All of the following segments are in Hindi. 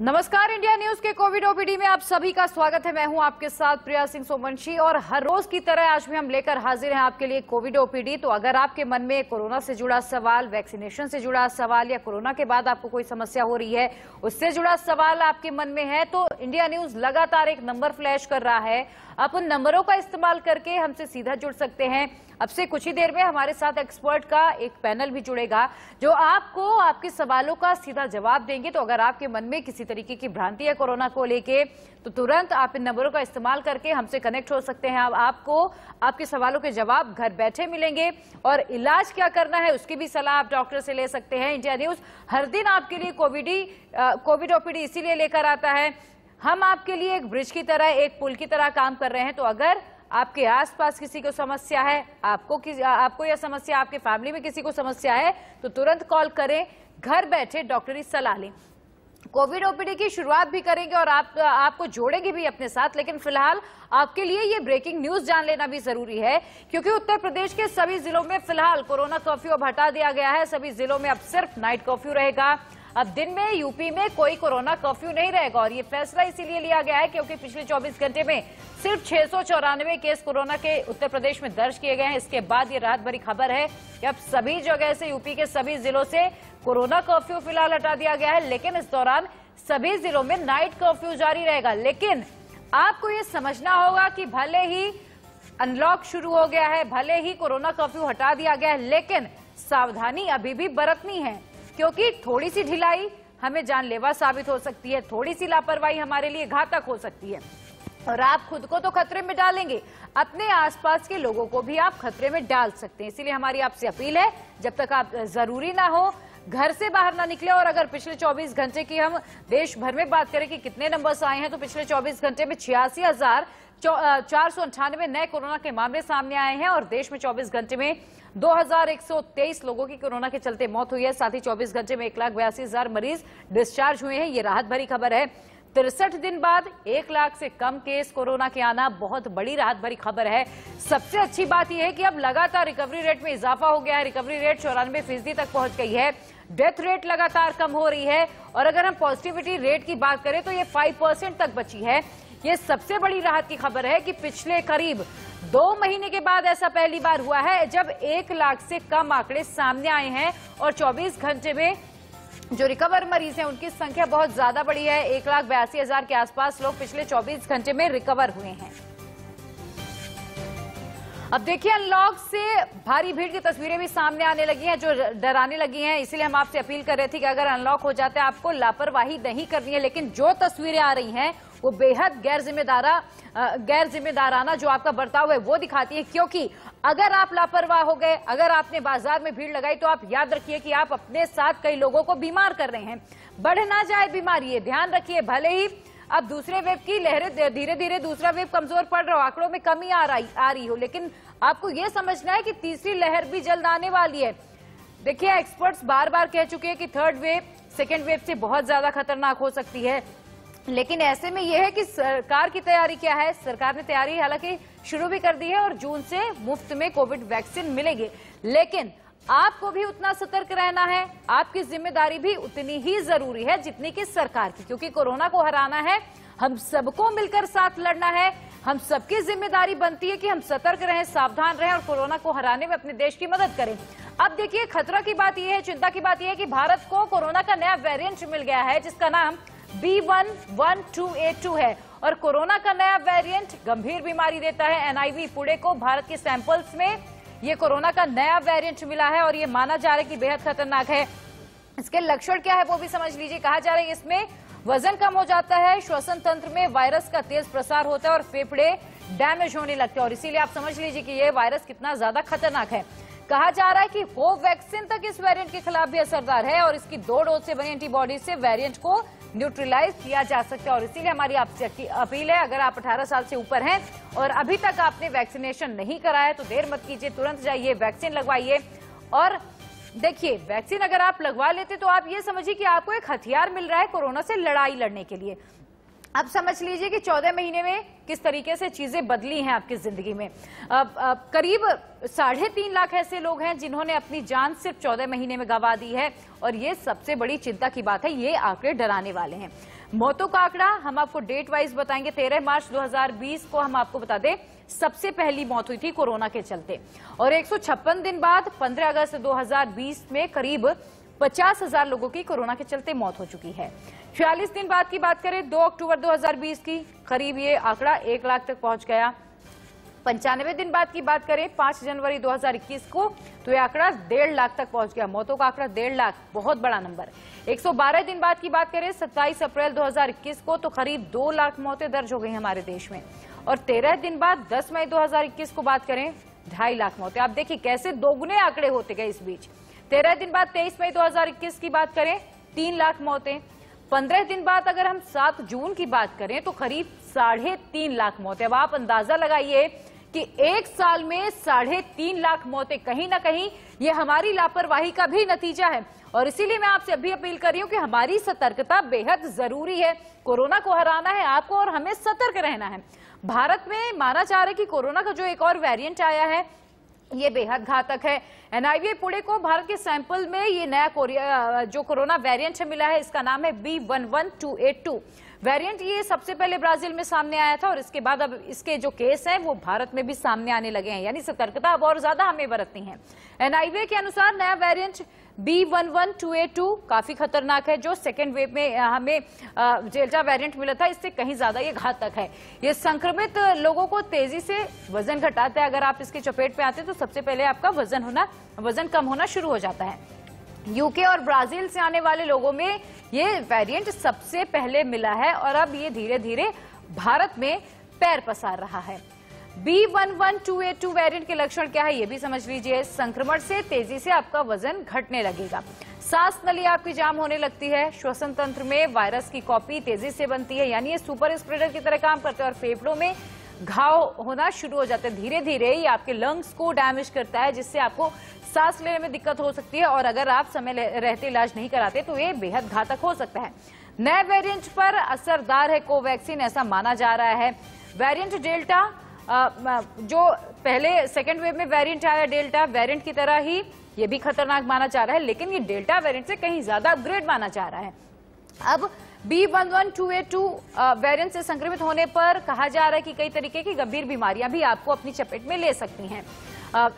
नमस्कार, इंडिया न्यूज के कोविड ओपीडी में आप सभी का स्वागत है। मैं हूं आपके साथ प्रिया सिंह सोमवंशी और हर रोज की तरह आज भी हम लेकर हाजिर हैं आपके लिए कोविड ओपीडी। तो अगर आपके मन में कोरोना से जुड़ा सवाल, वैक्सीनेशन से जुड़ा सवाल या कोरोना के बाद आपको कोई समस्या हो रही है उससे जुड़ा सवाल आपके मन में है तो इंडिया न्यूज लगातार एक नंबर फ्लैश कर रहा है। आप उन नंबरों का इस्तेमाल करके हमसे सीधा जुड़ सकते हैं। अब से कुछ ही देर में हमारे साथ एक्सपर्ट का एक पैनल भी जुड़ेगा जो आपको आपके सवालों का सीधा जवाब देंगे। तो अगर आपके मन में किसी तरीके की भ्रांति है कोरोना को लेके तो तुरंत आप इन नंबरों का इस्तेमाल करके हमसे कनेक्ट हो सकते हैं। आपको आपके सवालों के जवाब घर बैठे मिलेंगे और इलाज क्या करना है उसकी भी सलाह आप डॉक्टर से ले सकते हैं। इंडिया न्यूज हर दिन आपके लिए कोविड ओपीडी इसीलिए लेकर आता है। हम आपके लिए एक ब्रिज की तरह, एक पुल की तरह काम कर रहे हैं। तो अगर आपके आसपास किसी को समस्या है, आपको यह समस्या, आपके फैमिली में किसी को समस्या है तो तुरंत कॉल करें, घर बैठे डॉक्टरी सलाह लें। कोविड ओपीडी की शुरुआत भी करेंगे और आपको जोड़ेंगे भी अपने साथ। लेकिन फिलहाल आपके लिए ये ब्रेकिंग न्यूज जान लेना भी जरूरी है क्योंकि उत्तर प्रदेश के सभी जिलों में फिलहाल कोरोना कर्फ्यू अब हटा दिया गया है। सभी जिलों में अब सिर्फ नाइट कर्फ्यू रहेगा। अब दिन में यूपी में कोई कोरोना कर्फ्यू नहीं रहेगा और ये फैसला इसीलिए लिया गया है क्योंकि पिछले 24 घंटे में सिर्फ 694 केस कोरोना के उत्तर प्रदेश में दर्ज किए गए हैं। इसके बाद ये राहत भरी खबर है कि अब सभी जगह से, यूपी के सभी जिलों से कोरोना कर्फ्यू फिलहाल हटा दिया गया है। लेकिन इस दौरान सभी जिलों में नाइट कर्फ्यू जारी रहेगा। लेकिन आपको ये समझना होगा कि भले ही अनलॉक शुरू हो गया है, भले ही कोरोना कर्फ्यू हटा दिया गया है, लेकिन सावधानी अभी भी बरतनी है क्योंकि थोड़ी सी ढिलाई हमें जानलेवा साबित हो सकती है, थोड़ी सी लापरवाही हमारे लिए घातक हो सकती है और आप खुद को तो खतरे में डालेंगे, अपने आसपास के लोगों को भी आप खतरे में डाल सकते हैं। इसीलिए हमारी आपसे अपील है, जब तक आप जरूरी ना हो घर से बाहर ना निकले। और अगर पिछले 24 घंटे की हम देश भर में बात करें कि कितने नंबर्स आए हैं तो पिछले 24 घंटे में 86,498 नए कोरोना के मामले सामने आए हैं और देश में 24 घंटे में 2123 लोगों की कोरोना के चलते मौत हुई है। साथ ही 24 घंटे में 1,82,000 मरीज डिस्चार्ज हुए हैं। ये राहत भरी खबर है। 63 दिन बाद 1 लाख से कम केस कोरोना के आना बहुत बड़ी राहत भरी खबर है। सबसे अच्छी बात यह है कि अब लगातार रिकवरी रेट में इजाफा हो गया है। रिकवरी रेट 94% तक पहुंच गई है। डेथ रेट लगातार कम हो रही है और अगर हम पॉजिटिविटी रेट की बात करें तो ये 5% तक बची है। ये सबसे बड़ी राहत की खबर है कि पिछले करीब 2 महीने के बाद ऐसा पहली बार हुआ है जब 1 लाख से कम आंकड़े सामने आए हैं और 24 घंटे में जो रिकवर मरीज हैं उनकी संख्या बहुत ज्यादा बढ़ी है। 1,82,000 के आसपास लोग पिछले 24 घंटे में रिकवर हुए हैं। अब देखिए, अनलॉक से भारी भीड़ की तस्वीरें भी सामने आने लगी हैं जो डराने लगी हैं। इसीलिए हम आपसे अपील कर रहे थे कि अगर अनलॉक हो जाता है आपको लापरवाही नहीं करनी है। लेकिन जो तस्वीरें आ रही हैं वो बेहद गैर जिम्मेदाराना जो आपका बर्ताव है वो दिखाती है क्योंकि अगर आप लापरवाह हो गए, अगर आपने बाजार में भीड़ लगाई तो आप याद रखिए कि आप अपने साथ कई लोगों को बीमार कर रहे हैं। बढ़ ना जाए बीमारी, ये ध्यान रखिए। भले ही अब दूसरे वेव की लहरें धीरे धीरे दूसरा वेव कमजोर पड़ रहा हो, आंकड़ों में कमी आ रही हो, लेकिन आपको यह समझना है कि तीसरी लहर भी जल्द आने वाली है। देखिए, एक्सपर्ट्स बार बार कह चुके हैं कि थर्ड वेव सेकेंड वेव से बहुत ज्यादा खतरनाक हो सकती है। लेकिन ऐसे में यह है कि सरकार की तैयारी क्या है। सरकार ने तैयारी हालांकि शुरू भी कर दी है और जून से मुफ्त में कोविड वैक्सीन मिलेगी। लेकिन आपको भी उतना सतर्क रहना है, आपकी जिम्मेदारी भी उतनी ही जरूरी है जितनी कि सरकार की, क्योंकि कोरोना को हराना है, हम सबको मिलकर साथ लड़ना है। हम सबकी जिम्मेदारी बनती है कि हम सतर्क रहें, सावधान रहें और कोरोना को हराने में अपने देश की मदद करें। अब देखिए, खतरा की बात यह है, चिंता की बात यह है कि भारत को कोरोना का नया वेरिएंट मिल गया है जिसका नाम B11282 है और कोरोना का नया वेरिएंट गंभीर बीमारी देता है। NIV पुणे को भारत के सैंपल्स में ये कोरोना का नया वेरिएंट मिला है और ये माना जा रहा है कि बेहद खतरनाक है। इसके लक्षण क्या है वो भी समझ लीजिए। कहा जा रहा है इसमें वजन कम हो जाता है, श्वसन तंत्र में वायरस का तेज प्रसार होता है और फेफड़े डैमेज होने लगते हैं। और इसीलिए आप समझ लीजिए कि ये वायरस कितना ज्यादा खतरनाक है। कहा जा रहा है कि कोवैक्सीन तक इस वेरिएंट के खिलाफ भी असरदार है और इसकी 2 डोज से बनी एंटीबॉडी से वेरिएंट को न्यूट्रलाइज किया जा सकता है। और इसीलिए हमारी आपसे अपील है, अगर आप 18 साल से ऊपर हैं और अभी तक आपने वैक्सीनेशन नहीं कराया है तो देर मत कीजिए, तुरंत जाइए वैक्सीन लगवाइए। और देखिए, वैक्सीन अगर आप लगवा लेते तो आप ये समझिए कि आपको एक हथियार मिल रहा है कोरोना से लड़ाई लड़ने के लिए। अब समझ लीजिए कि 14 महीने में किस तरीके से चीजें बदली हैं आपकी जिंदगी में। करीब 3.5 लाख ऐसे लोग हैं जिन्होंने अपनी जान सिर्फ 14 महीने में गंवा दी है और ये सबसे बड़ी चिंता की बात है। ये आंकड़े डराने वाले हैं। मौतों का आंकड़ा हम आपको डेट वाइज बताएंगे। 13 मार्च 2020 को हम आपको बता दें सबसे पहली मौत हुई थी कोरोना के चलते, और 156 दिन बाद 15 अगस्त 2020 में करीब 50,000 लोगों की कोरोना के चलते मौत हो चुकी है। 46 दिन बाद की बात करें 2 अक्टूबर 2020 की, करीब ये आंकड़ा 1 लाख तक पहुंच गया। 95 दिन बाद की बात करें 5 जनवरी 2021 को, तो ये आंकड़ा 1.5 लाख तक पहुंच गया। मौतों का आंकड़ा 1.5 लाख, बहुत बड़ा नंबर। 112 दिन बाद की बात करें 27 अप्रैल 2021 को, तो करीब 2 लाख मौतें दर्ज हो गई हमारे देश में। और 13 दिन बाद 10 मई 2021 को बात करें 2.5 लाख मौतें। आप देखिए कैसे दोगुने आंकड़े होते गए इस बीच। 13 दिन बाद 23 मई 2021 की बात करें 3 लाख मौतें। 15 दिन बाद अगर हम 7 जून की बात करें तो करीब 3.5 लाख मौतें। अब आप अंदाजा लगाइए कि 1 साल में 3.5 लाख मौतें, कहीं ना कहीं ये हमारी लापरवाही का भी नतीजा है। और इसीलिए मैं आपसे अभी अपील कर रही हूं कि हमारी सतर्कता बेहद जरूरी है। कोरोना को हराना है आपको और हमें सतर्क रहना है। भारत में माना जा रहा है कि कोरोना का जो एक और वेरिएंट आया है ये बेहद घातक है। एनआईवी पुणे को भारत के सैंपल में ये नया जो कोरोना वेरिएंट है मिला है, इसका नाम है B11282 वेरिएंट। ये सबसे पहले ब्राजील में सामने आया था और इसके बाद अब इसके जो केस हैं वो भारत में भी सामने आने लगे हैं, यानी सतर्कता अब और ज्यादा हमें बरतनी है। एनआईवी के अनुसार नया वेरिएंट B11282 काफी खतरनाक है। जो सेकेंड वेव में हमें डेल्टा वेरिएंट मिला था इससे कहीं ज्यादा ये घातक है। ये संक्रमित लोगों को तेजी से वजन घटाता है। अगर आप इसकी चपेट में आते हैं तो सबसे पहले आपका वजन कम होना शुरू हो जाता है। यूके और ब्राजील से आने वाले लोगों में ये वेरिएंट सबसे पहले मिला है और अब ये धीरे धीरे भारत में पैर पसार रहा है। B11282 वेरिएंट के लक्षण क्या है ये भी समझ लीजिए। संक्रमण से तेजी से आपका वजन घटने लगेगा, सांस नली आपकी जाम होने लगती है, श्वसन तंत्र में वायरस की कॉपी तेजी से बनती है, यानी ये सुपर स्प्रेडर की तरह काम करते हैं, और फेफड़ों में घाव होना शुरू हो जाते हैं। धीरे धीरे ये आपके लंग्स को डैमेज करता है, जिससे आपको सांस लेने में दिक्कत हो सकती है, और अगर आप समय रहते इलाज नहीं कराते तो ये बेहद घातक हो सकता है। नए वेरिएंट पर असरदार है कोवैक्सीन, ऐसा माना जा रहा है। वेरिएंट डेल्टा जो पहले सेकेंड वेव में वेरिएंट आया डेल्टा वेरिएंट की तरह ही ये भी खतरनाक माना जा रहा है, लेकिन ये डेल्टा वेरिएंट से कहीं ज्यादा अपग्रेड माना जा रहा है। अब B11282 वेरिएंट से संक्रमित होने पर कहा जा रहा है कि कई तरीके की गंभीर बीमारियां भी आपको अपनी चपेट में ले सकती हैं।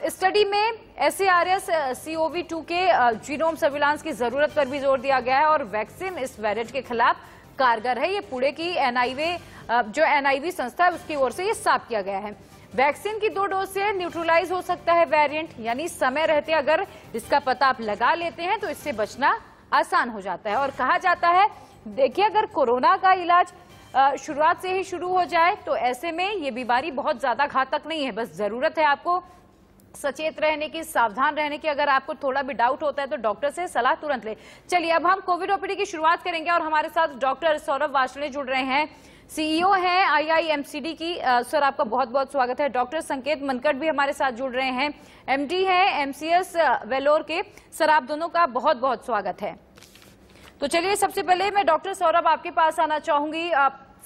स्टडी में SARS-CoV-2 के जीनोम सर्विलांस की जरूरत पर भी जोर दिया गया है और वैक्सीन इस वेरिएंट के खिलाफ कारगर है। ये पुणे की NIV संस्था है उसकी ओर से ये साफ किया गया है। वैक्सीन की 2 डोज से न्यूट्रलाइज हो सकता है वेरिएंट, यानी समय रहते अगर इसका पता आप लगा लेते हैं तो इससे बचना आसान हो जाता है। और कहा जाता है देखिए अगर कोरोना का इलाज शुरुआत से ही शुरू हो जाए तो ऐसे में ये बीमारी बहुत ज्यादा घातक नहीं है। बस जरूरत है आपको सचेत रहने की, सावधान रहने की। अगर आपको थोड़ा भी डाउट होता है तो डॉक्टर से सलाह तुरंत ले। चलिए अब हम कोविड ओपीडी की शुरुआत करेंगे और हमारे साथ डॉक्टर सौरभ वार्ष्णेय जुड़ रहे हैं, CEO हैं IIMCD की। सर आपका बहुत बहुत स्वागत है। डॉक्टर संकेत मनकट भी हमारे साथ जुड़ रहे हैं, MD हैं MCS वेलोर के। सर आप दोनों का बहुत बहुत स्वागत है। तो चलिए सबसे पहले मैं डॉक्टर सौरभ आपके पास आना चाहूंगी।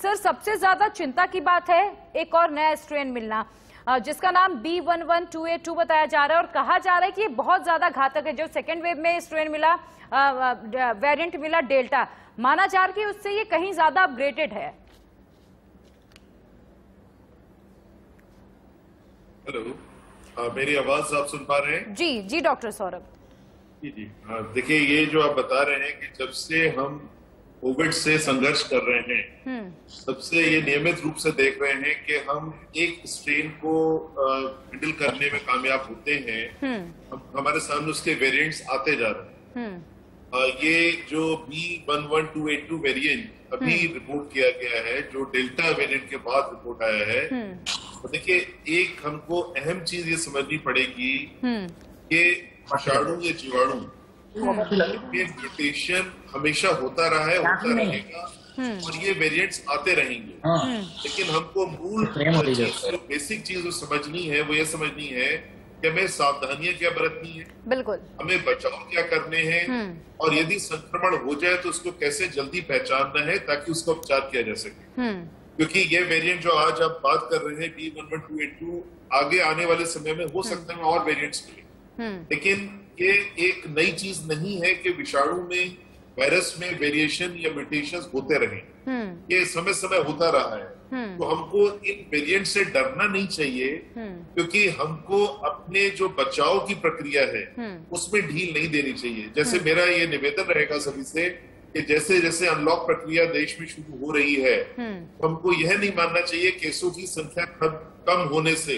सर सबसे ज्यादा चिंता की बात है एक और नया स्ट्रेन मिलना जिसका नाम B11282 बताया जा रहा है और कहा जा रहा है कि ये बहुत ज्यादा घातक है। जो सेकेंड वेव में स्ट्रेन मिला वेरिएंट मिला डेल्टा, माना जा रहा है कि उससे ये कहीं ज्यादा अपग्रेडेड है। हेलो, मेरी आवाज आप सुन पा रहे हैं? जी डॉक्टर सौरभ। जी देखिए ये जो आप बता रहे हैं कि जब से हम कोविड से संघर्ष कर रहे हैं सबसे ये नियमित रूप से देख रहे हैं कि हम एक स्ट्रेन को हैंडल करने में कामयाब होते हैं। हमारे सामने उसके वेरिएंट्स आते जा रहे हैं। ये जो B11282 वेरिएंट अभी रिपोर्ट किया गया है, जो डेल्टा वेरिएंट के बाद रिपोर्ट आया है, तो देखिए एक हमको अहम चीज ये समझनी पड़ेगी कि विषाणु या जीवाणु म्यूटेशन हमेशा होता रहा है, होता रहेगा और ये वेरिएंट्स आते रहेंगे। लेकिन हमको मूल जो बेसिक चीज समझनी है वो ये समझनी है कि हमें सावधानियां क्या बरतनी है, बिल्कुल हमें बचाव क्या करने हैं, और यदि संक्रमण हो जाए तो उसको कैसे जल्दी पहचानना है ताकि उसका उपचार किया जा सके। क्योंकि ये वेरिएंट जो आज आप बात कर रहे हैं B11282 आगे आने वाले समय में हो सकता है और वेरिएंट्स मिले, लेकिन ये एक नई चीज नहीं है कि विषाणु में वायरस में वेरिएशन या म्यूटेशंस होते रहे, ये समय समय होता रहा है, तो हमको इन वेरिएंट से डरना नहीं चाहिए, क्योंकि हमको अपने जो बचाव की प्रक्रिया है उसमें ढील नहीं देनी चाहिए। जैसे मेरा ये निवेदन रहेगा सभी से कि जैसे जैसे अनलॉक प्रक्रिया देश में शुरू हो रही है, हमको यह नहीं मानना चाहिए केसों की संख्या कम होने से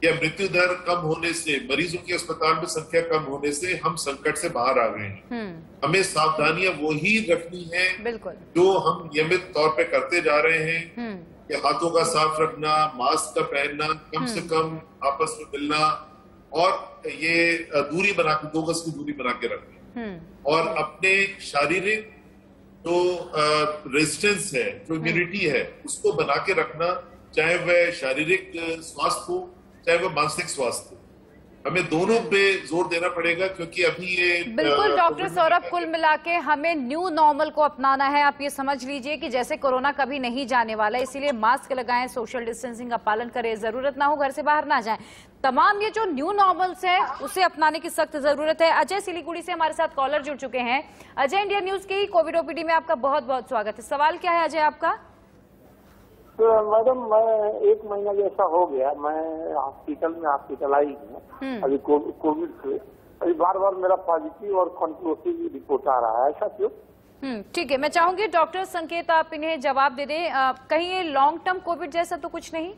या मृत्यु दर कम होने से, मरीजों की अस्पताल में संख्या कम होने से हम संकट से बाहर आ गए हैं। हमें सावधानियां वही रखनी है जो हम नियमित तौर पे करते जा रहे हैं, कि हाथों का साफ रखना, मास्क का पहनना, कम से कम आपस में मिलना और ये दूरी बना के 2 गज की दूरी बना के रखनी, और अपने शारीरिक जो रेजिस्टेंस है, जो इम्यूनिटी है, उसको बना के रखना, चाहे वह शारीरिक स्वास्थ्य हो चाहे वो मानसिक स्वास्थ्य हो। हमें दोनों पे जोर देना पड़ेगा, क्योंकि अभी ये बिल्कुल डॉक्टर सौरभ, कुल मिला के हमें न्यू नॉर्मल को अपनाना है। आप ये समझ लीजिए कि जैसे कोरोना कभी नहीं जाने वाला, इसीलिए मास्क लगाएं, सोशल डिस्टेंसिंग का पालन करें, जरूरत ना हो घर से बाहर ना जाएं। तमाम ये जो न्यू नॉर्मल्स है उसे अपनाने की सख्त जरूरत है। अजय सिलीगुड़ी से हमारे साथ कॉलर जुड़ चुके हैं। अजय, इंडिया न्यूज के कोविड ओपीडी में आपका बहुत बहुत स्वागत है। सवाल क्या है अजय आपका? तो मैडम, मैं 1 महीना जैसा हो गया, मैं हॉस्पिटलाइज हूँ अभी कोविड से। अभी बार बार मेरा पॉजिटिव और कंक्लूसिव रिपोर्ट आ रहा है, ऐसा क्यों? ठीक है, मैं चाहूंगी डॉक्टर संकेत आप इन्हें जवाब दे दें। कहीं ये लॉन्ग टर्म कोविड जैसा तो कुछ नहीं?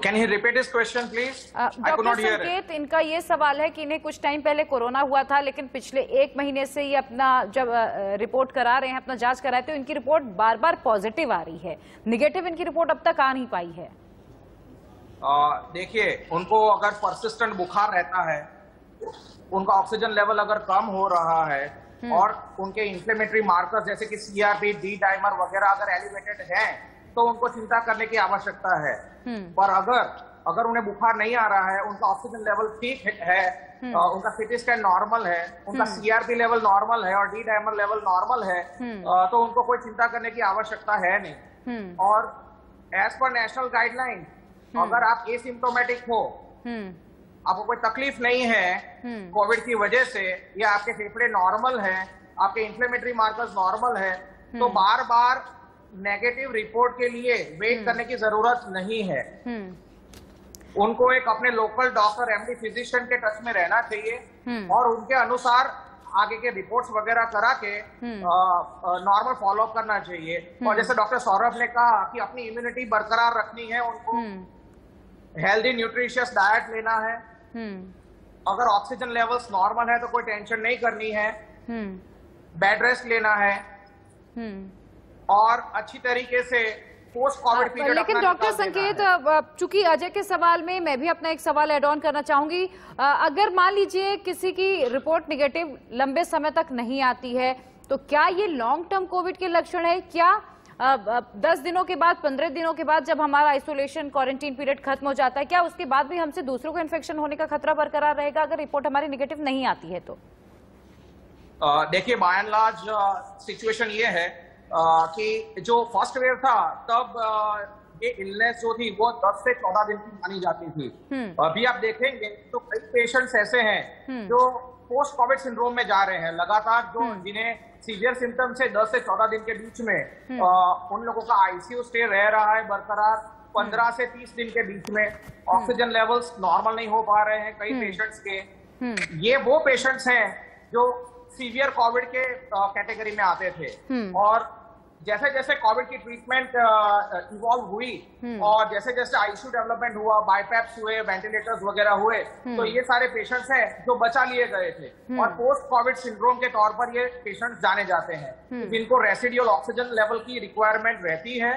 Can he repeat his question, please? Doctor संकेत, इनका ये सवाल है कि इन्हें कुछ टाइम पहले कोरोना हुआ था, लेकिन पिछले 1 महीने से ये अपना जब रिपोर्ट करा रहे हैं, अपना जांच कराए, तो इनकी रिपोर्ट बार बार पॉजिटिव आ रही है, निगेटिव इनकी रिपोर्ट अब तक आ नहीं पाई है। देखिए, उनको अगर परसिस्टेंट बुखार रहता है, उनका ऑक्सीजन लेवल अगर कम हो रहा है और उनके इंफ्लेमेटरी मार्कर्स जैसे कि सीआरपी, डी डाइमर वगैरह अगर एलिवेटेड हैं, तो उनको चिंता करने की आवश्यकता है। पर अगर उन्हें बुखार नहीं आ रहा है, उनका ऑक्सीजन लेवल ठीक है, उनका सीटी स्कैन नॉर्मल है, उनका सीआरपी लेवल नॉर्मल है और डी डाइमर लेवल नॉर्मल है, तो उनको कोई चिंता करने की आवश्यकता है नहीं। और एज पर नेशनल गाइडलाइन, अगर आप एसिम्प्टोमेटिक हो, आपको कोई तकलीफ नहीं है कोविड की वजह से, या आपके फेफड़े नॉर्मल है, आपके इंफ्लेमेटरी मार्कर्स नॉर्मल है, तो बार बार नेगेटिव रिपोर्ट के लिए वेट करने की जरूरत नहीं है। उनको एक अपने लोकल डॉक्टर, एमडी फिजिशियन के टच में रहना चाहिए और उनके अनुसार आगे के रिपोर्ट्स वगैरह करा के नॉर्मल फॉलोअप करना चाहिए। और जैसे डॉक्टर सौरभ ने कहा कि अपनी इम्यूनिटी बरकरार रखनी है, उनको हेल्दी न्यूट्रिशियस डाइट लेना है। अगर ऑक्सीजन लेवल्स नॉर्मल है तो कोई टेंशन नहीं करनी है, बेड रेस्ट लेना है और अच्छी तरीके से पोस्ट कोविड पीरियड। लेकिन डॉक्टर संकेत, चूंकि अजय के सवाल में मैं भी अपना एक सवाल ऐड ऑन करना चाहूंगी। अगर मान लीजिए किसी की रिपोर्ट निगेटिव लंबे समय तक नहीं आती है, तो क्या ये लॉन्ग टर्म कोविड के लक्षण है? क्या 10 दिनों के बाद, 15 दिनों के बाद जब हमारा आइसोलेशन क्वारंटीन पीरियड खत्म हो जाता है, क्या उसके बाद भी हमसे दूसरों को इन्फेक्शन होने का खतरा बरकरार रहेगा अगर रिपोर्ट हमारी निगेटिव नहीं आती है तो? देखिए, बाय एंड लार्ज सिचुएशन ये है कि जो फर्स्ट वेव था तब ये इलनेस जो थी वो 10 से 14 दिन की मानी जाती थी। अभी आप देखेंगे तो कई पेशेंट्स ऐसे हैं जो पोस्ट कोविड सिंड्रोम में जा रहे हैं लगातार, जो जिन्हें सीवियर सिम्टम से 10 से 14 दिन के बीच में उन लोगों का आईसीयू स्टे रह रहा है बरकरार 15 से 30 दिन के बीच में। ऑक्सीजन लेवल्स नॉर्मल नहीं हो पा रहे हैं कई पेशेंट्स के। ये वो पेशेंट्स हैं जो सीवियर कोविड के कैटेगरी में आते थे, और जैसे जैसे कोविड की ट्रीटमेंट इवॉल्व हुई और जैसे जैसे आईसीयू डेवलपमेंट हुआ, बाईपैप्स हुए, वेंटिलेटर्स वगैरह हुए, तो ये सारे पेशेंट्स हैं जो बचा लिए गए थे और पोस्ट कोविड सिंड्रोम के तौर पर ये पेशेंट्स जाने जाते हैं, जिनको रेसिडुअल ऑक्सीजन लेवल की रिक्वायरमेंट रहती है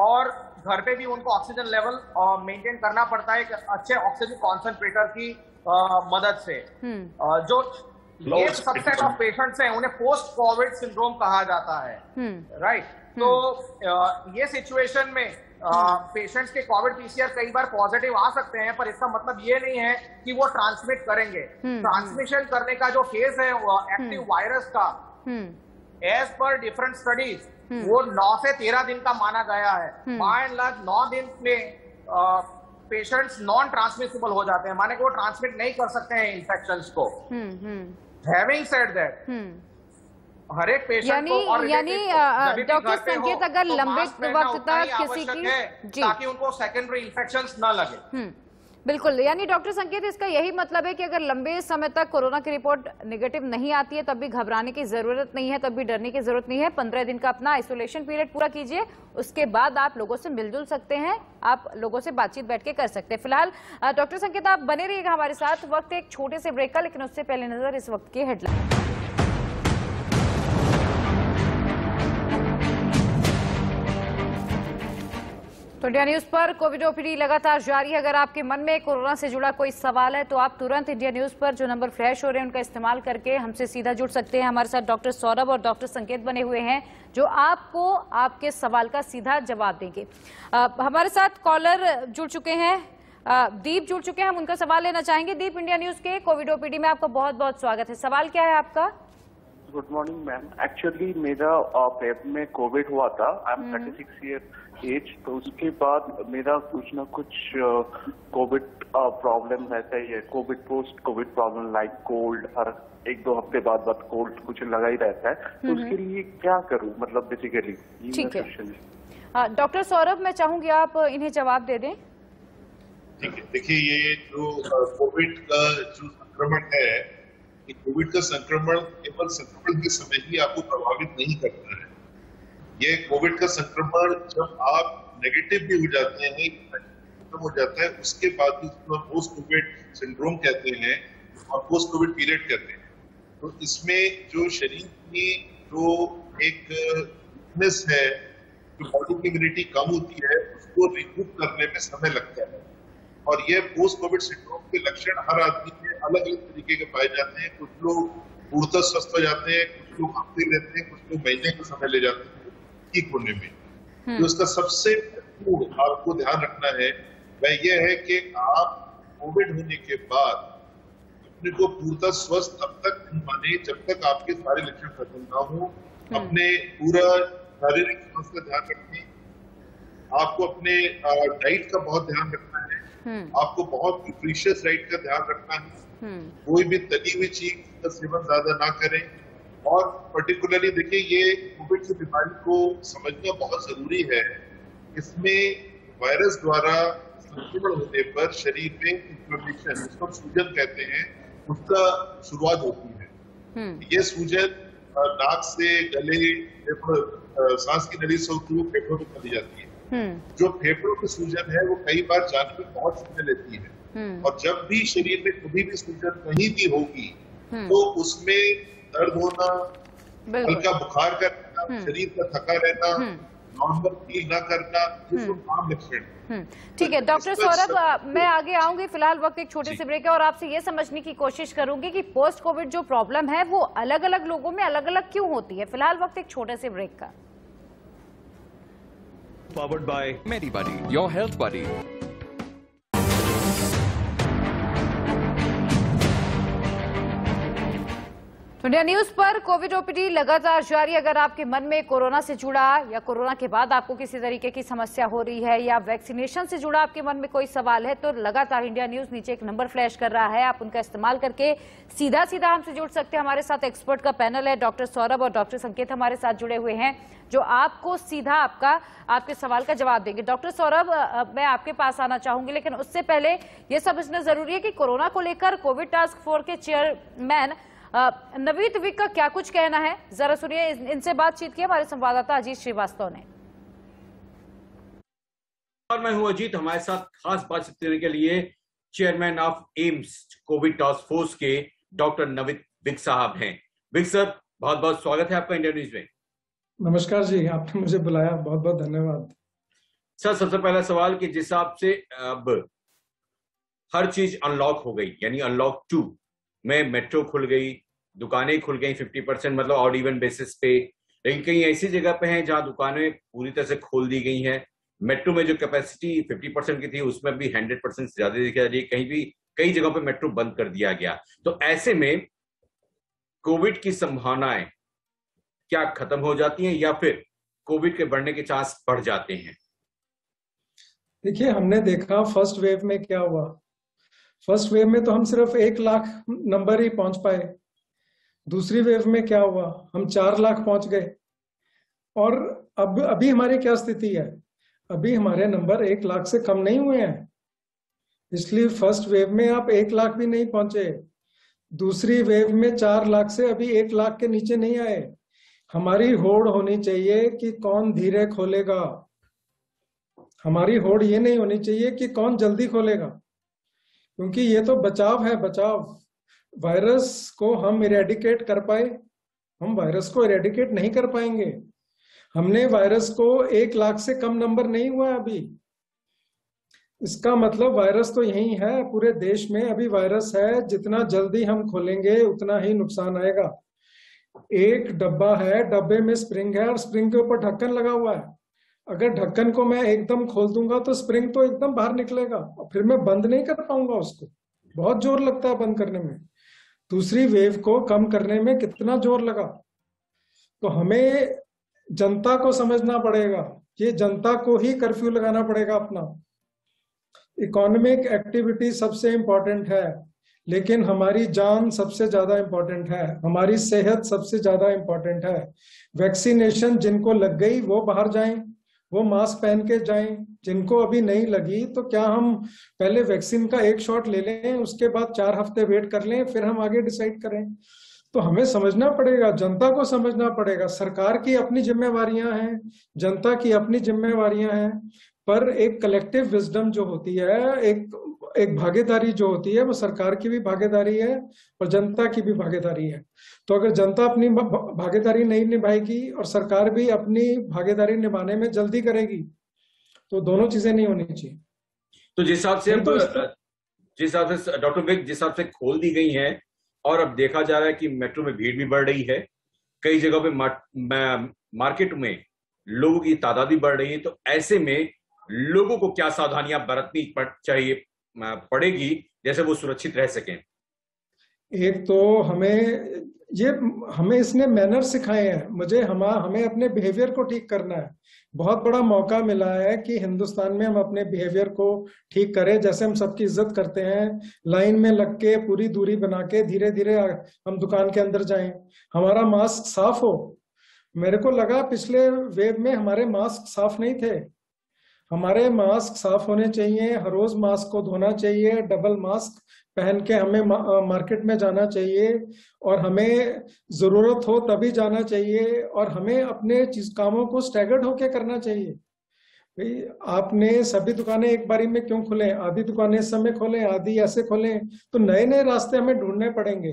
और घर पे भी उनको ऑक्सीजन लेवल मेंटेन करना पड़ता है एक अच्छे ऑक्सीजन कॉन्सेंट्रेटर की मदद से। जो ये सबसेट ऑफ पेशेंट्स हैं उन्हें पोस्ट कोविड सिंड्रोम कहा जाता है, राइट? तो ये सिचुएशन में पेशेंट्स के कोविड पीसीआर कई बार पॉजिटिव आ सकते हैं, पर इसका मतलब ये नहीं है कि वो ट्रांसमिट करेंगे। ट्रांसमिशन करने का जो केस है एक्टिव वायरस का, एज पर डिफरेंट स्टडीज, वो 9 से 13 दिन का माना गया है। बाय एंड लार्ज 9 दिन में पेशेंट्स नॉन ट्रांसमिसिबल हो जाते हैं, माने कि वो ट्रांसमिट नहीं कर सकते हैं इन्फेक्शंस को, हैविंग सेड दैट, हर एक पेशेंट को और डॉक्टर संकेत, अगर लंबे वक्त तक किसी की ताकि उनको सेकेंडरी इन्फेक्शंस ना लगे। बिल्कुल, यानी डॉक्टर संकेत, इसका यही मतलब है कि अगर लंबे समय तक कोरोना की रिपोर्ट नेगेटिव नहीं आती है तब भी घबराने की जरूरत नहीं है, तब भी डरने की जरूरत नहीं है। 15 दिन का अपना आइसोलेशन पीरियड पूरा कीजिए, उसके बाद आप लोगों से मिलजुल सकते हैं, आप लोगों से बातचीत बैठ के कर सकते हैं। फिलहाल डॉक्टर संकेत, आप बने रहिएगा हमारे साथ। वक्त एक छोटे से ब्रेक का, लेकिन उससे पहले नजर इस वक्त की हेडलाइन। तो इंडिया न्यूज पर कोविड ओपीडी लगातार जारी है। अगर आपके मन में कोरोना से जुड़ा कोई सवाल है तो आप तुरंत इंडिया न्यूज पर जो नंबर फ्लैश हो रहे हैं उनका इस्तेमाल करके हमसे सीधा जुड़ सकते हैं। हमारे साथ डॉक्टर सौरभ और डॉक्टर संकेत बने हुए हैं जो आपको आपके सवाल का सीधा जवाब देंगे। हमारे साथ कॉलर जुड़ चुके हैं, दीप जुड़ चुके हैं, हम उनका सवाल लेना चाहेंगे। दीप, इंडिया न्यूज के कोविड ओपीडी में आपका बहुत बहुत स्वागत है। सवाल क्या है आपका? गुड मॉर्निंग मैम, एक्चुअली मेरा पेट में कोविड हुआ था। आई एम 36 ईयर एज, तो उसके बाद मेरा कुछ ना कुछ कोविड प्रॉब्लम रहता ही है। Covid post covid problem like cold, हर 1-2 हफ्ते बाद कोल्ड कुछ लगा ही रहता है। तो उसके लिए क्या करूं, मतलब बेसिकली ठीक है। डॉक्टर सौरभ, मैं चाहूंगी आप इन्हें जवाब दे दें। ठीक है, देखिए ये जो कोविड का जो संक्रमण है, कोविड का संक्रमण केवल संक्रमण के समय ही आपको प्रभावित नहीं करता है। ये कोविड का संक्रमण जब आप नेगेटिव भी हो जाते हैं, खत्म हो जाता है, उसके बाद भी पोस्ट कोविड सिंड्रोम कहते हैं और पोस्ट कोविड पीरियड कहते हैं। तो इसमें जो शरीर की जो एक वीकनेस है, जो बॉडी की इम्यूनिटी कम होती है, उसको रिकूप करने में समय लगता है। और ये पोस्ट कोविड सिंड्रोम के लक्षण हर आदमी में अलग अलग तरीके के पाए जाते हैं। कुछ लोग पूर्णतः स्वस्थ हो जाते हैं, कुछ लोग हफ्ते लेते हैं, कुछ लोग महीने का समय ले जाते हैं ठीक होने में। तो इसका सबसे महत्वपूर्ण आपको ध्यान रखना है वह यह है कि आप कोविड होने के बाद अपने को पूर्णतः स्वस्थ तब तक नहीं माने जब तक आपके सारे लक्षण खत्म ना हो। अपने पूरा शारीरिक स्वास्थ्य का ध्यान रखें, आपको अपने डाइट का बहुत ध्यान रखना है, आपको बहुत न्यूट्रिशियस डाइट का ध्यान रखना है, कोई भी तली हुई चीज का सेवन ज्यादा ना करें। और पर्टिकुलरली देखिए, ये कोविड की बीमारी को समझना बहुत जरूरी है। इसमें वायरस द्वारा संक्रमण होने पर शरीर में इन्फ्लेमेशन, जिसको सूजन कहते हैं, उसका शुरुआत होती है। ये सूजन नाक से, गले, सांस की नली से होती है, फेफड़ों में चली जाती है। जो फेफड़ों की सूजन है वो कई बार जाने में बहुत समय लेती है। और जब भी शरीर में कभी भी सूजन कहीं भी होगी तो उसमें दर्द होना, हल्का बुखार करना, शरीर का थका रहना, नॉर्मल फील ना करना, ये सब आम लक्षण। ठीक है डॉक्टर सौरभ, मैं आगे आऊंगी। फिलहाल वक्त एक छोटे से ब्रेक है और आपसे ये समझने की कोशिश करूंगी कि पोस्ट कोविड जो प्रॉब्लम है वो अलग अलग लोगों में अलग अलग क्यों होती है। फिलहाल वक्त एक छोटे से ब्रेक का। Powered by MediBuddy, your health buddy. India news पर कोविड ओपीडी लगातार जारी। अगर आपके मन में कोरोना से जुड़ा या कोरोना के बाद आपको किसी तरीके की समस्या हो रही है या वैक्सीनेशन से जुड़ा आपके मन में कोई सवाल है तो लगातार इंडिया न्यूज नीचे एक नंबर फ्लैश कर रहा है, आप उनका इस्तेमाल करके सीधा सीधा हमसे जुड़ सकते हैं। हमारे साथ एक्सपर्ट का पैनल है, डॉक्टर सौरभ और डॉक्टर संकेत हमारे साथ जुड़े हुए हैं जो आपको सीधा आपके सवाल का जवाब देंगे। डॉक्टर सौरभ, मैं आपके पास आना चाहूंगी, लेकिन उससे पहले यह समझना जरूरी है कि कोरोना को लेकर कोविड टास्क फोर्स के चेयरमैन नवनीत विक का क्या कुछ कहना है, जरा सुनिए। इनसे बातचीत की हमारे संवाददाता अजीत श्रीवास्तव ने। और मैं हूं अजीत, हमारे साथ खास बातचीत करने के लिए chairman of AIIMS Covid task force के डॉक्टर नवनीत विक साहब हैं। विक सर, बहुत बहुत स्वागत है आपका इंडिया न्यूज में। नमस्कार जी, आपने मुझे बुलाया, बहुत बहुत धन्यवाद। सर, सबसे पहला सवाल कि जिस हिसाब से अब हर चीज अनलॉक हो गई, यानी अनलॉक 2 में मेट्रो खुल गई, दुकानें खुल गई 50%, मतलब ऑड इवन बेसिस पे, लेकिन कई ऐसी जगह पे हैं जहां दुकानें पूरी तरह से खोल दी गई हैं। मेट्रो में जो कैपेसिटी 50% की थी उसमें भी 100% से ज्यादा दिखा रही है। कहीं भी कई जगहों पे मेट्रो बंद कर दिया गया। तो ऐसे में कोविड की संभावनाएं क्या खत्म हो जाती हैं या फिर कोविड के बढ़ने के चांस बढ़ जाते हैं? देखिए, हमने देखा फर्स्ट वेव में क्या हुआ। फर्स्ट वेव में तो हम सिर्फ 1 लाख नंबर ही पहुंच पाए, दूसरी वेव में क्या हुआ, हम 4 लाख पहुंच गए। और अब अभी हमारी क्या स्थिति है, अभी हमारे नंबर 1 लाख से कम नहीं हुए हैं। इसलिए फर्स्ट वेव में आप 1 लाख भी नहीं पहुंचे, दूसरी वेव में 4 लाख से अभी 1 लाख के नीचे नहीं आए। हमारी होड़ होनी चाहिए कि कौन धीरे खोलेगा, हमारी होड़ ये नहीं होनी चाहिए कि कौन जल्दी खोलेगा, क्योंकि ये तो बचाव है, बचाव। वायरस को हम इरेडिकेट कर पाए, हम वायरस को इरेडिकेट नहीं कर पाएंगे। हमने वायरस को 1 लाख से कम नंबर नहीं हुआ अभी। इसका मतलब वायरस तो यही है, पूरे देश में अभी वायरस है। जितना जल्दी हम खोलेंगे उतना ही नुकसान आएगा। एक डब्बा है, डब्बे में स्प्रिंग है और स्प्रिंग के ऊपर ढक्कन लगा हुआ है। अगर ढक्कन को मैं एकदम खोल दूंगा तो स्प्रिंग तो एकदम बाहर निकलेगा और फिर मैं बंद नहीं कर पाऊंगा उसको, बहुत जोर लगता है बंद करने में। दूसरी वेव को कम करने में कितना जोर लगा। तो हमें जनता को समझना पड़ेगा, ये जनता को ही कर्फ्यू लगाना पड़ेगा अपना। इकोनॉमिक एक्टिविटी सबसे इंपॉर्टेंट है, लेकिन हमारी जान सबसे ज्यादा इंपॉर्टेंट है, हमारी सेहत सबसे ज्यादा इंपॉर्टेंट है। वैक्सीनेशन जिनको लग गई वो बाहर जाएं, वो मास्क पहन के जाएं। जिनको अभी नहीं लगी तो क्या हम पहले वैक्सीन का 1 शॉट ले लें, उसके बाद 4 हफ्ते वेट कर लें, फिर हम आगे डिसाइड करें। तो हमें समझना पड़ेगा, जनता को समझना पड़ेगा। सरकार की अपनी जिम्मेवारियां हैं, जनता की अपनी जिम्मेवारियां हैं, पर एक कलेक्टिव विजडम जो होती है, एक भागीदारी जो होती है, वो सरकार की भी भागीदारी है और जनता की भी भागीदारी है। तो अगर जनता अपनी भागीदारी नहीं निभाएगी और सरकार भी अपनी भागीदारी निभाने में जल्दी करेगी तो दोनों चीजें नहीं होनी चाहिए। तो जिस हिसाब से डॉक्टर विक, जिस हिसाब से खोल दी गई है और अब देखा जा रहा है कि मेट्रो में भीड़ भी बढ़ रही है, कई जगह पे मार्केट में लोगों की तादाद भी बढ़ रही है, तो ऐसे में लोगों को क्या सावधानियां बरतनी पड़ेगी जैसे वो सुरक्षित रह सकें? एक तो हमें इसने मैनर सिखाए हैं। हमें अपने बिहेवियर को ठीक करना है। बहुत बड़ा मौका मिला है कि हिंदुस्तान में हम अपने बिहेवियर को ठीक करें। जैसे हम सबकी इज्जत करते हैं, लाइन में लग के पूरी दूरी बना के धीरे धीरे हम दुकान के अंदर जाएं, हमारा मास्क साफ हो। मेरे को लगा पिछले वेव में हमारे मास्क साफ नहीं थे। हमारे मास्क साफ होने चाहिए, हर रोज मास्क को धोना चाहिए, डबल मास्क पहन के हमें मार्केट में जाना चाहिए और हमें जरूरत हो तभी जाना चाहिए और हमें अपने कामों को स्टैगर्ड होके करना चाहिए। भाई आपने सभी दुकानें एक बारी में क्यों खोलें, आधी दुकानें इस समय खोलें, आधी ऐसे खोलें, तो नए नए रास्ते हमें ढूंढने पड़ेंगे।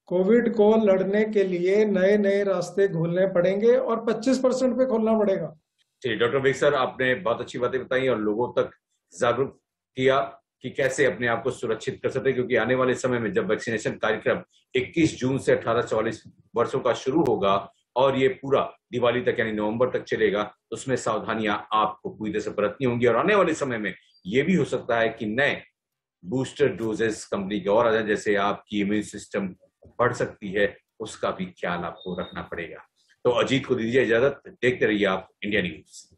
कोविड को लड़ने के लिए नए नए रास्ते खोलने पड़ेंगे और 25% पे खोलना पड़ेगा। चलिए डॉक्टर विक सर, आपने बहुत अच्छी बातें बताई और लोगों तक जागरूक किया कि कैसे अपने आप को सुरक्षित कर सकते हैं, क्योंकि आने वाले समय में जब वैक्सीनेशन कार्यक्रम 21 जून से 18-44 वर्षों का शुरू होगा और ये पूरा दिवाली तक यानी नवंबर तक चलेगा, तो उसमें सावधानियां आपको पूरी तरह से बरतनी होंगी। और आने वाले समय में ये भी हो सकता है कि नए बूस्टर डोजेस कंपनी के और आ जाए, जैसे आपकी इम्यून सिस्टम बढ़ सकती है, उसका भी ख्याल आपको रखना पड़ेगा। तो अजीत को दीजिए इजाजत, देखते रहिए आप इंडिया न्यूज।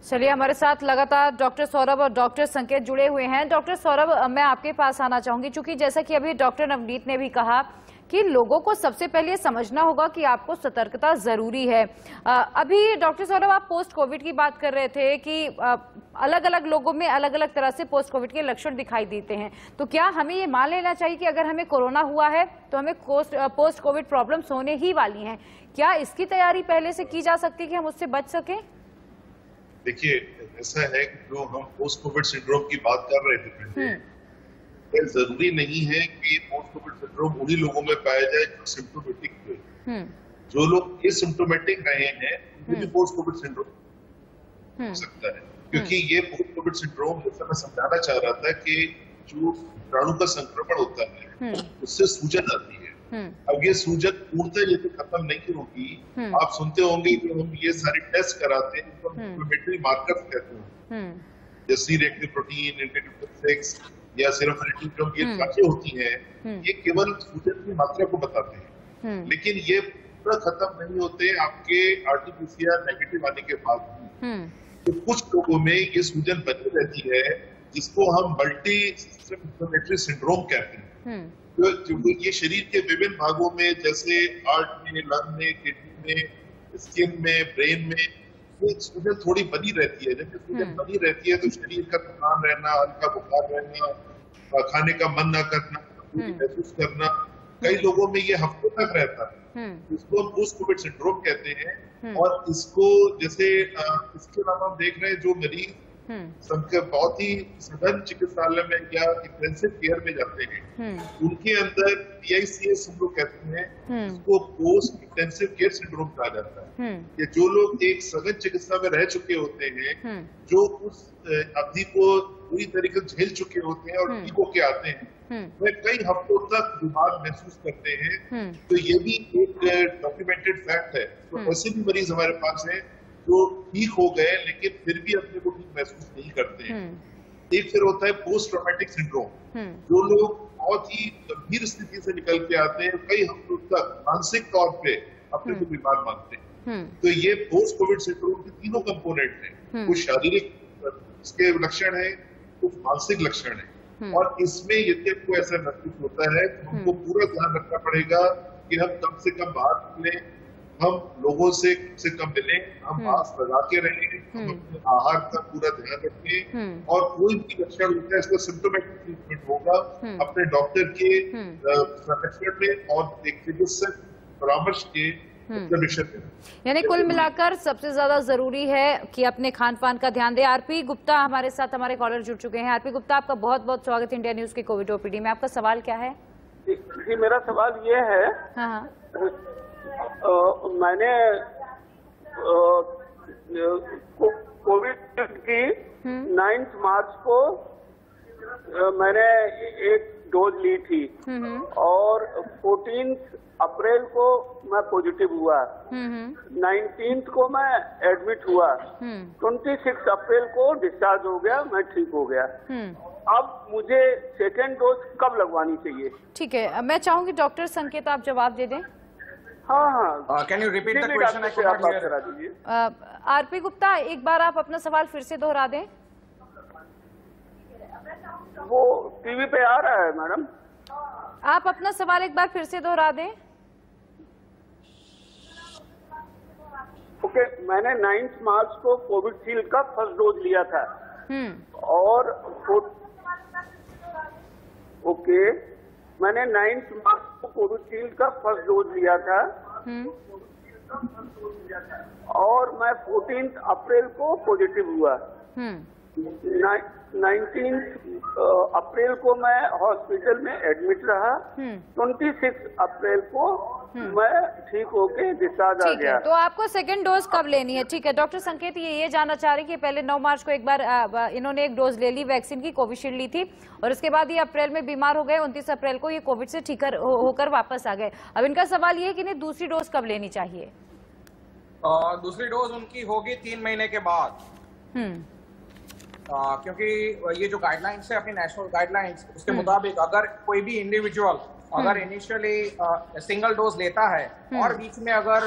चलिए, हमारे साथ लगातार डॉक्टर सौरभ और डॉक्टर संकेत जुड़े हुए हैं। डॉक्टर सौरभ, मैं आपके पास आना चाहूंगी, क्योंकि जैसा कि अभी डॉक्टर नवनीत ने भी कहा कि लोगों को सबसे पहले समझना होगा कि आपको सतर्कता जरूरी है। अभी डॉक्टर सौरभ, आप पोस्ट कोविड की बात कर रहे थे कि अलग अलग लोगों में अलग अलग तरह से पोस्ट कोविड के लक्षण दिखाई देते हैं, तो क्या हमें ये मान लेना चाहिए कि अगर हमें कोरोना हुआ है तो हमें पोस्ट कोविड प्रॉब्लम्स होने ही वाली हैं? क्या इसकी तैयारी पहले से की जा सकती है कि हम उससे बच सकें? देखिए, ऐसा है कि जो हम पोस्ट कोविड सिंड्रोम की बात कर रहे थे, ये जरूरी नहीं है कि पोस्ट कोविड सिंड्रोम उन्हीं लोगों में पाया जाए जो सिम्टोमेटिक थे। जो लोग एसिम्टोमेटिक रहे हैं उन्हें भी पोस्ट कोविड सिंड्रोम हो सकता है, क्योंकि ये पोस्ट कोविड सिंड्रोम, जैसा मैं समझाना चाह रहा था, कि जो कीटाणु का संक्रमण होता है उससे सूजन आती है। अब ये सूजन पूर्णतः ये तो खत्म नहीं होगी। आप सुनते होंगे कि हम ये सारे टेस्ट कराते हैं जिनको इन्फ्लेमेटरी मार्कर्स कहते हैं, जैसे रिएक्टिव प्रोटीन, इंटरल्यूकिन-6 या सेरोफेरेटिन, जो ये जांचें होती हैं, ये केवल सूजन की मात्रा को बताते हैं, लेकिन ये पूरा खत्म नहीं होते आपके आरटीपीसीआर नेगेटिव आने के बाद भी। तो कुछ लोगों में ये सूजन बनी रहती है, जिसको हम मल्टी सिस्टम इन्फ्लेमेटरी सिंड्रोम कहते हैं। ये शरीर के विभिन्न भागों में, जैसे हार्ट में, लंग में, किडनी में, स्किन में, ब्रेन में, ये सूजन थोड़ी बनी रहती है। जब सूजन बनी रहती है तो शरीर का थकान रहना, हल्का बुखार रहना, खाने का मन न करना, महसूस करना, कई लोगों में ये हफ्तों तक रहता है। इसको हम पोस्ट कोविड सिंड्रोम कहते हैं। और इसको जैसे इसके अलावा हम देख रहे हैं जो मरीज बहुत ही सघन चिकित्सालय में या इंटेंसिव केयर में जाते हैं, उनके अंदर PICS हम लोग कहते हैं, इसको पोस्ट इंटेंसिव केयर सिंड्रोम कहा जाता है। ये जो लोग एक सघन चिकित्सा में रह चुके होते हैं, जो उस अवधि को पूरी तरीके से झेल चुके होते हैं और ठीक होके आते हैं, वे कई हफ्तों तक बीमार महसूस करते हैं। तो ये भी एक डॉक्यूमेंटेड फैक्ट है। तो ऐसे भी मरीज हमारे पास हैं जो ठीक हो गए लेकिन फिर भी अपने को ठीक महसूस नहीं करते हैं। एक फिर होता है पोस्ट ट्रॉमेटिक सिंड्रोम, जो लोग बहुत ही गंभीर स्थिति से निकल के आते हैं, कई हफ्तों तक मानसिक तौर पे अपने को बीमार मानते हैं। तो ये पोस्ट कोविड सिंड्रोम के तीनों कंपोनेंट हैं। कुछ शारीरिक इसके लक्षण है, कुछ मानसिक लक्षण है। और इसमें यदि आपको ऐसा महसूस होता है तो हमको पूरा ध्यान रखना पड़ेगा कि हम कम से कम बाहर निकलें, हम लोगों से कम मिलें, हम मास्क लगा के रहें, हम अपने आहार का पूरा ध्यान रखें। और कोई भी लक्षण होता है इसका सिम्टोमेटिक ट्रीटमेंट होगा अपने डॉक्टर के संरक्षण में और एक चिकित्सक परामर्श के। यानी कुल मिलाकर सबसे ज्यादा जरूरी है कि अपने खान पान का ध्यान दें। आरपी गुप्ता हमारे साथ, हमारे कॉलर जुड़ चुके हैं। आरपी गुप्ता, आपका बहुत बहुत स्वागत इंडिया न्यूज के कोविड ओपीडी में। आपका सवाल क्या है? जी, मेरा सवाल ये है, मैंने कोविड की 9 मार्च को मैंने एक डोज ली थी और 14 अप्रैल को मैं पॉजिटिव हुआ, 19 को मैं एडमिट हुआ, 26 अप्रैल को डिस्चार्ज हो गया, मैं ठीक हो गया। अब मुझे सेकेंड डोज कब लगवानी चाहिए? ठीक है, मैं चाहूंगी डॉक्टर संकेत आप जवाब दे दें। हाँ, can you repeat the question? आप बात करा दीजिए। आरपी गुप्ता, एक बार आप अपना सवाल फिर से दोहरा दें। वो टीवी पे आ रहा है मैडम। आप अपना सवाल एक बार फिर से दोहरा दें। ओके, मैंने 9 मार्च को कोविडशील्ड का फर्स्ट डोज लिया था और मैंने 9 मार्च को कोविडशील्ड का फर्स्ट डोज लिया था और मैं 14 अप्रैल को पॉजिटिव हुआ। 19 अप्रैल को मैं हॉस्पिटल में एडमिट रहा, 26 अप्रैल को मैं ठीक होके डिस्चार्ज आ गया। तो आपको सेकंड डोज कब लेनी है? ठीक है, डॉक्टर संकेत ये जानना चाह रहे हैं कि पहले 9 मार्च को एक बार इन्होंने एक डोज ले ली वैक्सीन की, कोविशील्ड ली थी, और उसके बाद ये अप्रैल में बीमार हो गए, 29 अप्रैल को ये कोविड से ठीक होकर वापस आ गए। अब इनका सवाल ये है कि इन्हें दूसरी डोज कब लेनी चाहिए? दूसरी डोज उनकी होगी 3 महीने के बाद, क्योंकि ये जो गाइडलाइंस है अपनी नेशनल गाइडलाइंस, उसके मुताबिक अगर कोई भी इंडिविजुअल अगर इनिशियली सिंगल डोज लेता है और बीच में अगर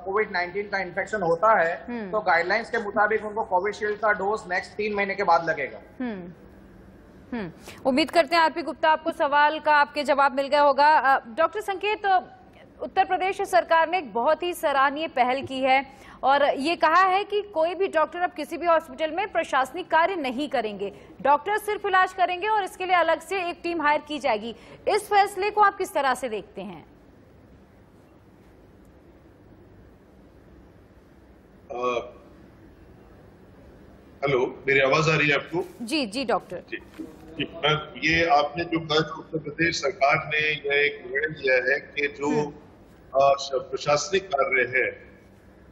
कोविड-19 का इन्फेक्शन होता है तो गाइडलाइंस के मुताबिक उनको कोविशील्ड का डोज नेक्स्ट 3 महीने के बाद लगेगा। उम्मीद करते हैं आरपी गुप्ता आपको सवाल का आपके जवाब मिल गया होगा। डॉक्टर संकेत, उत्तर प्रदेश सरकार ने एक बहुत ही सराहनीय पहल की है और ये कहा है कि कोई भी डॉक्टर अब किसी भी हॉस्पिटल में प्रशासनिक कार्य नहीं करेंगे, डॉक्टर सिर्फ इलाज करेंगे और इसके लिए अलग से एक टीम हायर की जाएगी। इस फैसले को आप किस तरह से देखते हैं? हेलो, मेरी आवाज आ रही है आपको? जी जी डॉक्टर जी। ये आपने जो कहा, उत्तर प्रदेश सरकार ने यह एक निर्णय लिया है कि जो प्रशासनिक कार्य है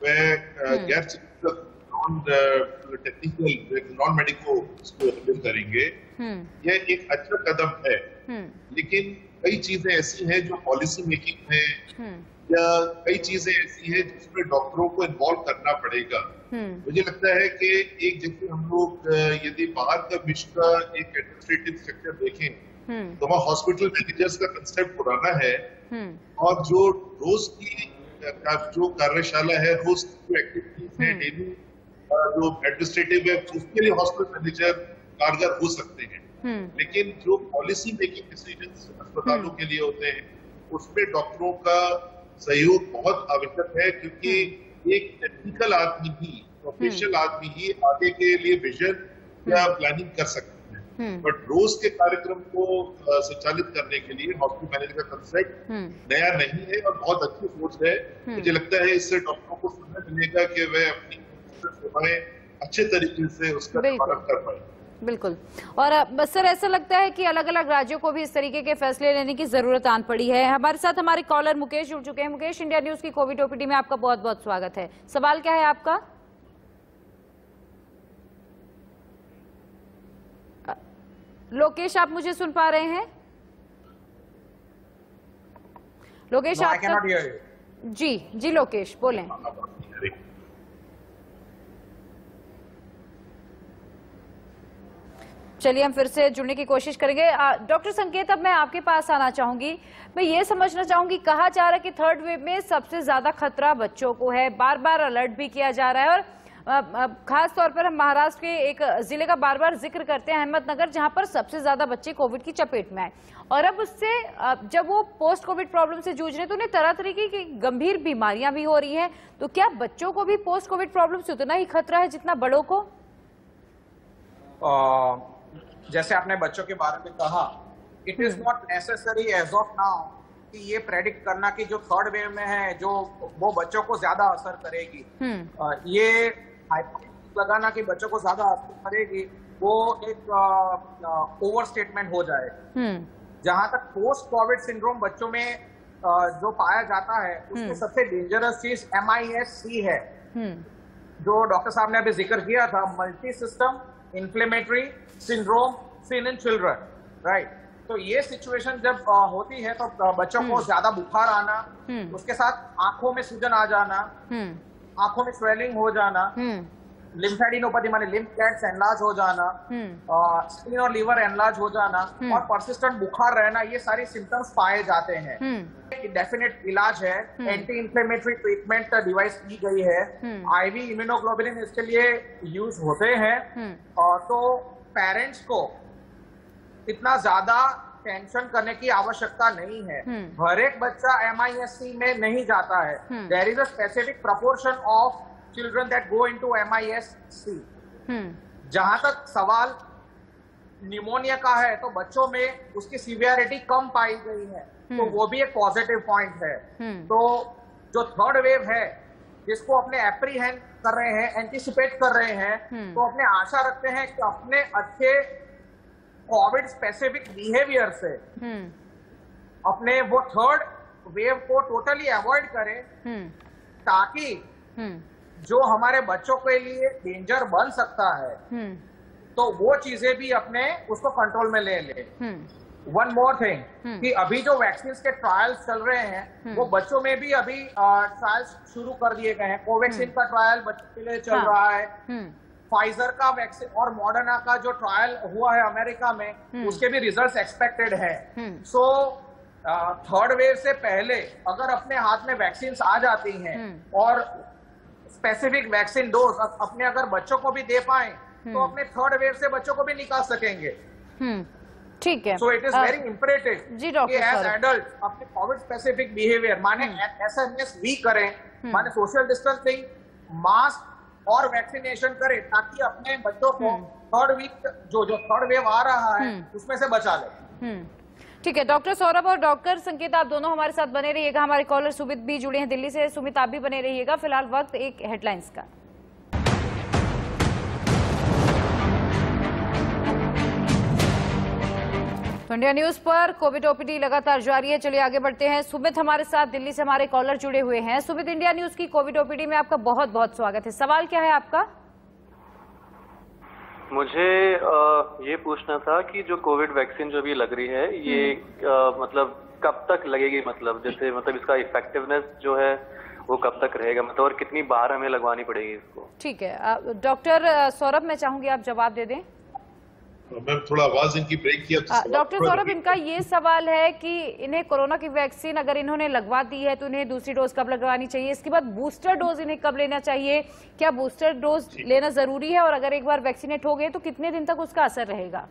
वह गैर चिकित्सक नॉन टेक्निकल नॉन मेडिको इसको हैंडल करेंगे। यह एक अच्छा कदम है, लेकिन कई चीजें ऐसी हैं जो पॉलिसी मेकिंग में या कई चीजें ऐसी हैं जिसमें डॉक्टरों को इन्वॉल्व करना पड़ेगा। मुझे लगता है कि एक जैसे हम लोग यदि बाहर का विश्व का एक एडमिनिस्ट्रेटिव स्ट्रक्चर देखें तो वहाँ हॉस्पिटल मैनेजर्स का कंसेप्ट पुराना है और जो रोज की जो कार्यशाला है, रोज की जो एक्टिविटीज है, डेली जो एडमिनिस्ट्रेटिव है, उसके लिए हॉस्पिटल मैनेजर कारगर हो सकते हैं। लेकिन जो पॉलिसी मेकिंग डिसीजंस अस्पतालों के लिए होते हैं उसमें डॉक्टरों का सहयोग बहुत आवश्यक है, क्योंकि एक टेक्निकल आदमी ही, प्रोफेशनल आदमी ही आगे के लिए विजन या प्लानिंग कर सकते हैं। बट रोज के कार्यक्रम को संचालित करने के लिए हॉस्पिटल मैनेजर का कंसेप्ट नया नहीं है और बहुत अच्छी सोच है। मुझे लगता है इससे डॉक्टरों को सुनने मिलेगा कि वे अपनी सेवाएं अच्छे तरीके से उसका निर्माण कर पाए। बिल्कुल। और सर ऐसा लगता है कि अलग अलग राज्यों को भी इस तरीके के फैसले लेने की जरूरत आन पड़ी है। हमारे साथ हमारे कॉलर मुकेश जुड़ चुके हैं। मुकेश, इंडिया न्यूज की कोविड ओपीडी में आपका बहुत बहुत स्वागत है। सवाल क्या है आपका? लोकेश, आप मुझे सुन पा रहे हैं? लोकेश, आप जी लोकेश बोलें। चलिए हम फिर से जुड़ने की कोशिश करेंगे। डॉक्टर संकेत, अब मैं आपके पास आना चाहूंगी। मैं ये समझना चाहूंगी, कहा जा रहा है कि थर्ड वेव में सबसे ज्यादा खतरा बच्चों को है, बार बार अलर्ट भी किया जा रहा है और खास तौर पर हम महाराष्ट्र के एक जिले का बार बार जिक्र करते हैं, अहमदनगर, जहां पर सबसे ज्यादा बच्चे कोविड की चपेट में आए और अब उससे जब वो पोस्ट कोविड प्रॉब्लम से जूझ रहे हैं तो उन्हें तरह तरीके की गंभीर बीमारियां भी हो रही हैं। तो क्या बच्चों को भी पोस्ट कोविड प्रॉब्लम से उतना ही खतरा है जितना बड़ों को? जैसे आपने बच्चों के बारे में कहा, it is not necessary as of now कि ये प्रेडिक्ट करना कि जो थर्ड वेव में है जो वो बच्चों को ज्यादा असर करेगी। ये हाइपोथेसिस लगाना कि बच्चों को ज्यादा असर करेगी वो एक ओवर स्टेटमेंट हो जाए। जहां तक पोस्ट कोविड सिंड्रोम बच्चों में जो पाया जाता है उसमें सबसे डेंजरस चीज MIS-C है, जो डॉक्टर साहब ने अभी जिक्र किया था, multi system inflammatory syndrome seen in children, right. तो ये सिचुएशन जब होती है तो बच्चों को ज्यादा बुखार आना, उसके साथ आंखों में सूजन आ जाना, आंखों में स्वेलिंग हो जाना, लिम्फेडिनोपैथी माने लिम्फ गैट्स एनलार्ज हो जाना, स्किन और लीवर एनलार्ज हो जाना और परसिस्टेंट बुखार रहना, ये सारी सिम्टम्स पाए जाते हैं। डेफिनेट इलाज है, एंटी इंफ्लेमेटरी ट्रीटमेंट डिवाइस की गई है, IV इम्यूनोग्लोबुलिन इसके लिए यूज होते हैं। तो पेरेंट्स को इतना ज्यादा टेंशन करने की आवश्यकता नहीं है। हर एक बच्चा MIS-C में नहीं जाता है। There is a specific proportion of children that go into MIS-C। जहां तक सवाल निमोनिया का है तो बच्चों में उसकी सीवियरिटी कम पाई गई है, तो वो भी एक पॉजिटिव पॉइंट है। तो जो थर्ड वेव है जिसको अपने एप्रीहेंड कर रहे हैं, एंटिसिपेट कर रहे हैं, तो अपने आशा रखते हैं कि अपने अच्छे कोविड स्पेसिफिक बिहेवियर से अपने वो थर्ड वेव को टोटली अवॉइड करें, ताकि जो हमारे बच्चों के लिए डेंजर बन सकता है तो वो चीजें भी अपने उसको कंट्रोल में ले ले। वन मोर थिंग कि अभी जो वैक्सीन के ट्रायल्स चल रहे हैं वो बच्चों में भी अभी ट्रायल्स शुरू कर दिए गए हैं। कोवैक्सीन का ट्रायल बच्चों के लिए चल रहा है, फाइजर का वैक्सीन और मॉडर्ना का जो ट्रायल हुआ है अमेरिका में उसके भी रिजल्ट्स एक्सपेक्टेड है। सो थर्ड वेव से पहले अगर अपने हाथ में वैक्सीन आ जाती हैं और स्पेसिफिक वैक्सीन डोज अपने अगर बच्चों को भी दे पाए तो अपने थर्ड वेव से बच्चों को भी निकाल सकेंगे। ठीक है। So it is very imperative ji doctor, as adult अपने कोविड स्पेसिफिक बिहेवियर माने SMS भी करें, माने सोशल डिस्टेंसिंग, मास्क और वैक्सीनेशन करें, ताकि अपने बच्चों को थर्ड वीक जो थर्ड वेव आ रहा है उसमें से बचा ले। ठीक है। डॉक्टर सौरभ और डॉक्टर संकेत, आप दोनों हमारे साथ बने रहिएगा। हमारे कॉलर सुमित भी जुड़े हैं दिल्ली से। सुमित, आप भी बने रहिएगा। फिलहाल वक्त एक हेडलाइंस का। तो इंडिया न्यूज पर कोविड ओपीडी लगातार जारी है। चलिए आगे बढ़ते हैं। सुमित हमारे साथ दिल्ली से हमारे कॉलर जुड़े हुए हैं। सुमित, इंडिया न्यूज की कोविड ओपीडी में आपका बहुत बहुत स्वागत है। सवाल क्या है आपका? मुझे ये पूछना था कि जो कोविड वैक्सीन जो भी लग रही है ये मतलब कब तक लगेगी, मतलब जैसे मतलब इसका इफेक्टिवनेस जो है वो कब तक रहेगा, मतलब और कितनी बार हमें लगवानी पड़ेगी इसको? ठीक है। डॉक्टर सौरभ, मैं चाहूंगी आप जवाब दे दें। मैम थोड़ा आवाज इनकी ब्रेक किया। डॉक्टर सौरभ, इनका ये सवाल है कि इन्हें कोरोना की वैक्सीन अगर इन्होंने लगवा दी है तो इन्हें दूसरी डोज कब लगवानी चाहिए, इसके बाद बूस्टर डोज इन्हें कब लेना चाहिए, क्या बूस्टर डोज लेना जरूरी है और अगर एक बार वैक्सीनेट हो गए तो कितने दिन तक उसका असर रहेगा?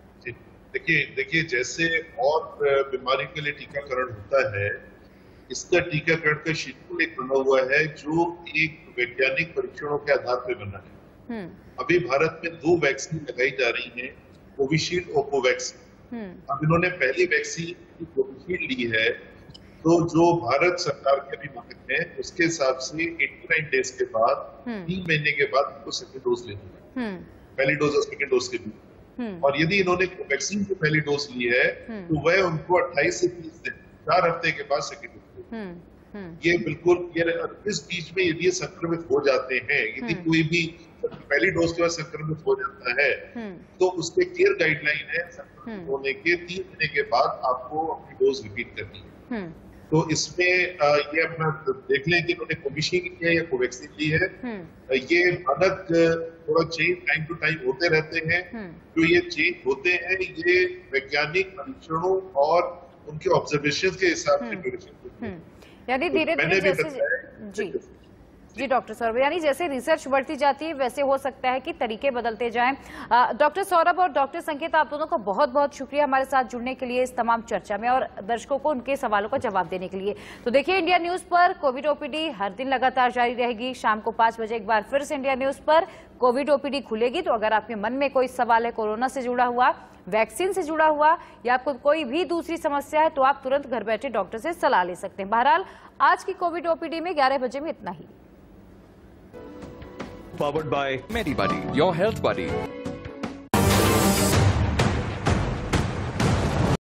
देखिए जैसे और बीमारी के लिए टीकाकरण होता है, इसका टीकाकरण का शेड्यूल एक बना हुआ है जो एक वैज्ञानिक परीक्षणों के आधार पर बना है। अभी भारत में 2 वैक्सीन लगाई जा रही हैं, कोविशील्ड और कोवैक्सीन। अब इन्होंने पहली वैक्सीन कोविशील्ड ली है, तो जो भारत सरकार के अभी मानक है उसके हिसाब से 89 डेज के बाद 3 महीने के बाद उनको सेकेंड डोज लेनी है, पहली डोज और सेकेंड डोज के बीच। और यदि इन्होंने कोवैक्सीन की पहली डोज ली है तो वह उनको 28 से 30 दिन 4 हफ्ते के बाद सेकेंड डोज लेनी। ये बिल्कुल इस बीच में यदि ये संक्रमित हो जाते हैं, यदि कोई भी पहली डोज के बाद संक्रमित हो जाता है तो उसके केयर गाइडलाइन है संक्रमित होने के 3 महीने के बाद आपको अपनी डोज रिपीट करनी है। तो इसमें ये अपना देख लें कि उन्होंने कोविशील्ड किया या कोवैक्सीन ली है। ये मानक थोड़ा चेंज टाइम टू टाइम होते रहते हैं। जो ये चेंज होते हैं ये वैज्ञानिक परीक्षणों और उनके ऑब्जर्वेशन के हिसाब से ड्यूरेशन यानी धीरे धीरे जैसे जी डॉक्टर सौरभ, यानी जैसे रिसर्च बढ़ती जाती है वैसे हो सकता है कि तरीके बदलते जाएं। डॉक्टर सौरभ और डॉक्टर संकेत, आप दोनों का बहुत बहुत शुक्रिया हमारे साथ जुड़ने के लिए इस तमाम चर्चा में और दर्शकों को उनके सवालों का जवाब देने के लिए। तो देखिए इंडिया न्यूज पर कोविड ओपीडी हर दिन लगातार जारी रहेगी। शाम को 5 बजे एक बार फिर से इंडिया न्यूज पर कोविड ओपीडी खुलेगी। तो अगर आपके मन में कोई सवाल है कोरोना से जुड़ा हुआ, वैक्सीन से जुड़ा हुआ या आपको कोई भी दूसरी समस्या है तो आप तुरंत घर बैठे डॉक्टर से सलाह ले सकते हैं। बहरहाल आज की कोविड ओपीडी में 11 बजे में इतना ही। Powered by MediBuddy, your health buddy.